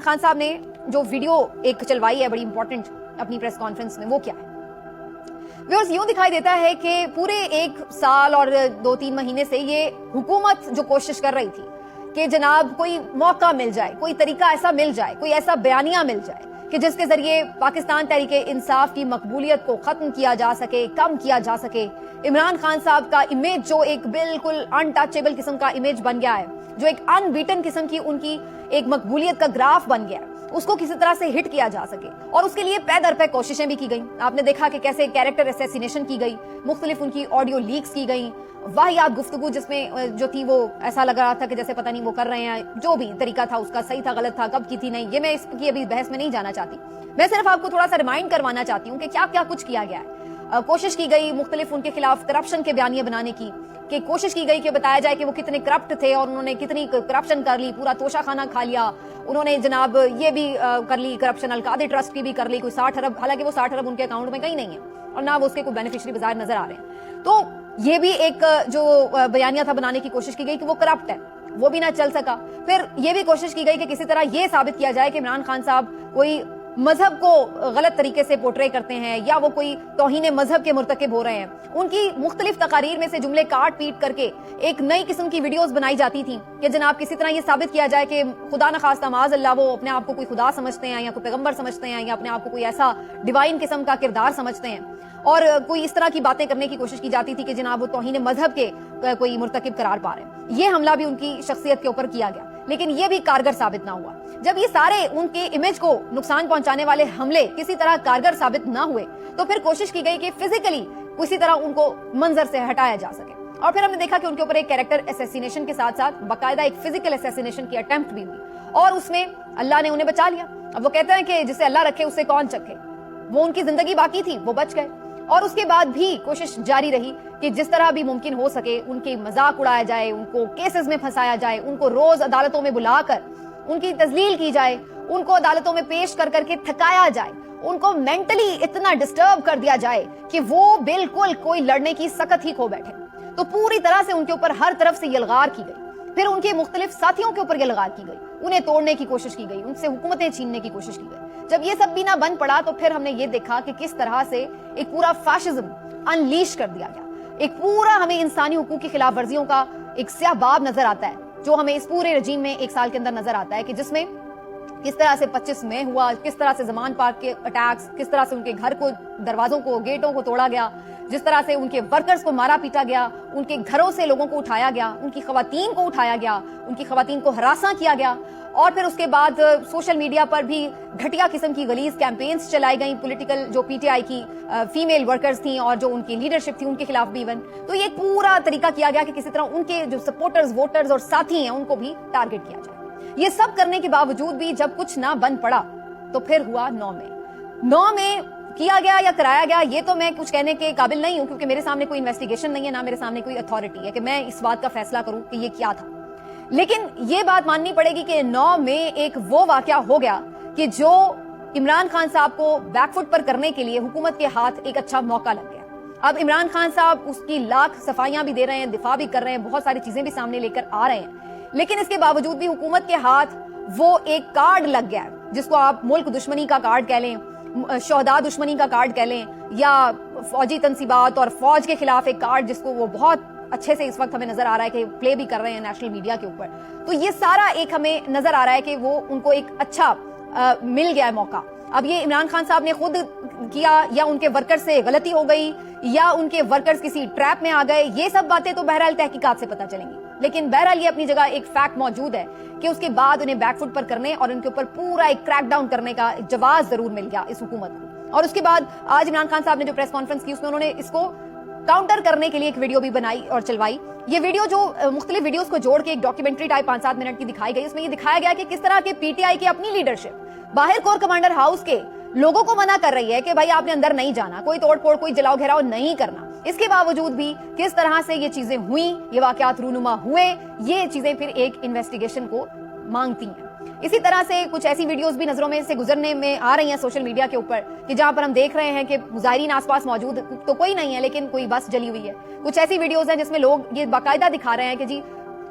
خان صاحب نے جو ویڈیو ایک چلوائی ہے بڑی امپورٹنٹ اپنی پریس کانفرنس میں، وہ کیا ہے؟ ویورز یوں دکھائی دیتا ہے کہ پورے 1 سال اور 2-3 مہینے سے یہ حکومت جو کوشش کر رہی تھی کہ جناب کوئی موقع مل جائے، کوئی طریقہ ایسا مل جائے، کوئی ایسا بیانیہ مل جائے کہ جس کے ذریعے پاکستان تحریک انصاف کی مقبولیت کو ختم کیا جا سکے، کم کیا جا سکے، عمران خان صاحب کا امیج جو ایک بالکل انٹچیبل قسم کا امیج بن گیا ہے، جو ایک ان بیٹن قسم کی ان کی ایک مقبولیت کا گراف بن گیا ہے، اس کو کسی طرح سے ہٹ کیا جا سکے، اور اس کے لیے پے در پے کوششیں بھی کی گئیں۔ آپ نے دیکھا کہ کیسے کیریکٹر اسیسینیشن کی گئی، مختلف ان کی آڈیو لیکس کی گئیں، واہیات گفتگو جس میں جو تھی وہ ایسا لگ رہا تھا کہ جیسے پتہ نہیں وہ کر رہے ہیں، جو بھی طریقہ تھا اس کا صحیح تھا غلط تھا، کب کی تھی نہیں، یہ میں اس کی ابھی بحث میں نہیں جانا چاہتی۔ میں صرف آپ کو تھوڑا سا ریمائنڈ کروانا چاہتی ہوں کہ کیا کیا کچھ کیا گیا ہے۔ کوشش کی گئی مختلف ان کے خلاف کرپشن کے بیانیے بنانے کی، کہ کوشش کی گئی کہ بتایا جائے کہ وہ کتنے کرپٹ تھے اور انہوں نے کتنی کرپشن کر لی، پورا توشہ خانہ کھا لیا، انہوں نے جناب یہ بھی کر لی کرپشن، القادری ٹرسٹ کی بھی کر لی، کوئی 60 ارب، حالانکہ وہ 60 ارب ان کے اکاؤنٹ میں کہیں نہیں ہے اور نہ وہ اس کے کوئی بینیفیشری بظاہر نظر آ رہے ہیں۔ تو یہ بھی ایک جو بیانیہ تھا بنانے کی کوشش کی گئی کہ وہ کرپٹ ہے، وہ بھی نہ چل سکا۔ پھر یہ بھی کوشش کی گئی کہ کسی طرح یہ ثابت کیا جائے کہ عمران خان صاحب کوئی مذہب کو غلط طریقے سے پورٹرے کرتے ہیں یا وہ کوئی توہین مذہب کے مرتکب ہو رہے ہیں۔ ان کی مختلف تقاریر میں سے جملے کاٹ پیٹ کر کے ایک نئی قسم کی ویڈیوز بنائی جاتی تھیں کہ جناب کسی طرح یہ ثابت کیا جائے کہ خدا نخواستہ معاذ اللہ وہ اپنے آپ کو کوئی خدا سمجھتے ہیں یا کوئی پیغمبر سمجھتے ہیں یا اپنے آپ کو کوئی ایسا ڈیوائن قسم کا کردار سمجھتے ہیں، اور کوئی اس طرح کی باتیں کرنے کی کوشش کی جاتی تھی کہ جناب وہ توہین مذہب کے کوئی مرتکب قرار پا رہے ہیں۔ یہ حملہ بھی ان کی شخصیت کے اوپر کیا گیا، لیکن یہ بھی کارگر ثابت نہ ہوا۔ جب یہ سارے ان کے امیج کو نقصان پہنچانے والے حملے کسی طرح کارگر ثابت نہ ہوئے تو پھر کوشش کی گئی کہ فزیکلی کسی طرح ان کو منظر سے ہٹایا جا سکے، اور پھر ہم نے دیکھا کہ ان کے اوپر ایک کیریکٹر اسیسینیشن کے ساتھ ساتھ باقاعدہ ایک فزیکل اسیسینیشن کی اٹیمپٹ بھی ہوئی، اور اس میں اللہ نے انہیں بچا لیا۔ اب وہ کہتے ہیں کہ جسے اللہ رکھے اسے کون چکھے، وہ ان کی زندگی باقی تھی، وہ بچ گئے، اور اس کے بعد بھی کوشش جاری رہی کہ جس طرح بھی ممکن ہو سکے ان کی مذاق اڑایا جائے، ان کو کیسز میں پھنسایا جائے، ان کو روز عدالتوں میں بلا کر ان کی تذلیل کی جائے، ان کو عدالتوں میں پیش کر کر کے تھکایا جائے، ان کو مینٹلی اتنا ڈسٹرب کر دیا جائے کہ وہ بالکل کوئی لڑنے کی سکت ہی کھو بیٹھے۔ تو پوری طرح سے ان کے اوپر ہر طرف سے یلغار کی گئی، پھر ان کے مختلف ساتھیوں کے اوپر یلغار کی گئی، انہیں توڑنے کی کوشش کی گئی، ان سے حکومتیں چھیننے کی کوشش کی گئی۔ جب یہ سب بھی نہ بن پڑا تو پھر ہم نے یہ دیکھا کہ کس طرح سے ایک پورا فیشزم انلیش کر دیا گیا، ایک پورا ہمیں انسانی حقوق کی خلاف ورزیوں کا ایک سیاہ باب نظر آتا ہے جو ہمیں اس پورے رجیم میں 1 سال کے اندر نظر آتا ہے، کہ جس میں کس طرح سے 25 مئی ہوا، کس طرح سے زمان پارک کے اٹیکس، کس طرح سے ان کے گھر کو، دروازوں کو، گیٹوں کو توڑا گیا، جس طرح سے ان کے ورکرز کو مارا پیٹا گیا، ان کے گھروں سے لوگوں کو اٹھایا گیا، ان کی خواتین کو اٹھایا گیا، ان کی خواتین کو ہراساں کیا گیا، اور پھر اس کے بعد سوشل میڈیا پر بھی گھٹیا قسم کی غلیظ کیمپینز چلائی گئیں، پولیٹیکل جو پی ٹی آئی کی فیمیل ورکرز تھیں اور جو ان کی لیڈرشپ تھی ان کے خلاف بھی ایون۔ تو یہ پورا طریقہ کیا گیا کہ کسی طرح ان کے جو سپورٹرز، ووٹرز اور ساتھی ہیں ان کو بھی ٹارگٹ کیا جائے۔ یہ سب کرنے کے باوجود بھی جب کچھ نہ بن پڑا تو پھر ہوا 9 مئی۔ 9 مئی کیا گیا یا کرایا گیا یہ تو میں کچھ کہنے کے قابل نہیں ہوں، کیونکہ میرے سامنے کوئی انویسٹیگیشن نہیں ہے، نہ میرے سامنے کوئی اتھارٹی ہے کہ میں اس بات کا فیصلہ کروں کہ یہ کیا تھا۔ لیکن یہ بات ماننی پڑے گی کہ 9 مئی ایک وہ واقعہ ہو گیا کہ جو عمران خان صاحب کو بیک فٹ پر کرنے کے لیے حکومت کے ہاتھ ایک اچھا موقع لگ گیا۔ اب عمران خان صاحب اس کی لاکھ صفائیاں بھی دے رہے ہیں، دفاع بھی کر رہے ہیں، بہت ساری چیزیں بھی سامنے لے کر آ رہے ہیں، لیکن اس کے باوجود بھی حکومت کے ہاتھ وہ ایک کارڈ لگ گیا جس کو آپ ملک دشمنی کا کارڈ کہہ لیں، شہداء دشمنی کا کارڈ کہہ لیں، یا فوجی تنصیبات اور فوج کے خلاف ایک کارڈ جس کو وہ بہت اچھے سے اس وقت ہمیں نظر آ رہا ہے کہ پلے بھی کر رہے ہیں نیشنل میڈیا کے اوپر۔ تو یہ سارا ایک ہمیں نظر آ رہا ہے کہ وہ ان کو ایک اچھا مل گیا ہے موقع۔ اب یہ عمران خان صاحب نے خود کیا یا ان کے ورکر سے غلطی ہو گئی یا ان کے ورکرز کسی ٹریپ میں آ گئے، یہ سب باتیں تو بہرحال تحقیقات سے پتہ چلیں گی، لیکن بہرحال یہ اپنی جگہ ایک فیکٹ موجود ہے کہ اس کے بعد انہیں بیک فٹ پر کرنے اور ان کے اوپر پورا ایک کریک ڈاؤن کرنے کا جواز ضرور مل گیا اس حکومت کو۔ اور اس کے بعد آج عمران خان صاحب نے جو پریس کانفرنس کی اس میں انہوں نے اس کو کاؤنٹر کرنے کے لیے ایک ویڈیو بھی بنائی اور چلوائی۔ یہ ویڈیو جو مختلف ویڈیوز کو جوڑ کے ایک ڈاکیومنٹری ٹائپ 5-7 منٹ کی دکھائی گئی، اس میں یہ دکھایا گیا کہ کس طرح کے پی ٹی آئی کی اپنی لیڈرشپ باہر کور کمانڈر ہاؤس کے لوگوں کو منع کر رہی ہے کہ بھائی آپ نے اندر نہیں جانا، کوئی توڑ پھوڑ، کوئی جلاؤ گھیراؤ نہیں کرنا۔ اس کے باوجود بھی کس طرح سے یہ چیزیں ہوئیں، یہ واقعات رونما ہوئے، یہ چیزیں پھر ایک انویسٹیگیشن کو مانگتی ہیں۔ اسی طرح سے کچھ ایسی ویڈیوز بھی نظروں میں سے گزرنے میں آ رہی ہیں سوشل میڈیا کے اوپر کہ جہاں پر ہم دیکھ رہے ہیں کہ مظاہرین آس پاس موجود تو کوئی نہیں ہے لیکن کوئی بس جلی ہوئی ہے۔ کچھ ایسی ویڈیوز ہیں جس میں لوگ یہ باقاعدہ دکھا رہے ہیں کہ جی